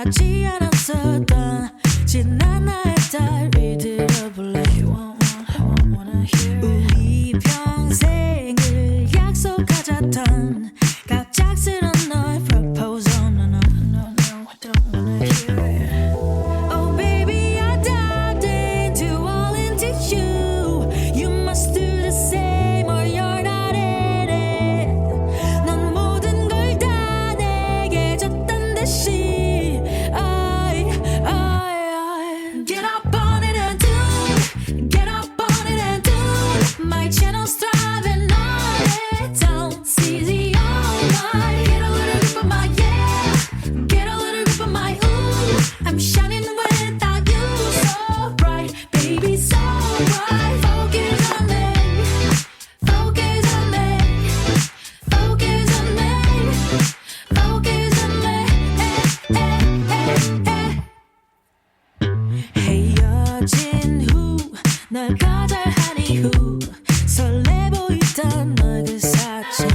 하지 않았었던 지난 나의 딸을 들어볼래. 우리 평생을 약속하자던 갑작스런 너의 proposal. No, no, no, no, I don't wanna hear it. Oh baby, I dived into all into you. You must do the same or you're not in it. 넌 모든 걸 다 내게 줬단 듯이 Get up on it and do it. Get up on it and do it. My channel's thriving on it. Don't seize the all night. Get a little grip of my yeah. Get a little grip of my ooh. I'm shining without you, so bright, baby, so bright. Focus on me, focus on me, focus on me, focus on me. 헤어진 후 널 거절한 이후 설레 보이던 너의 그 사진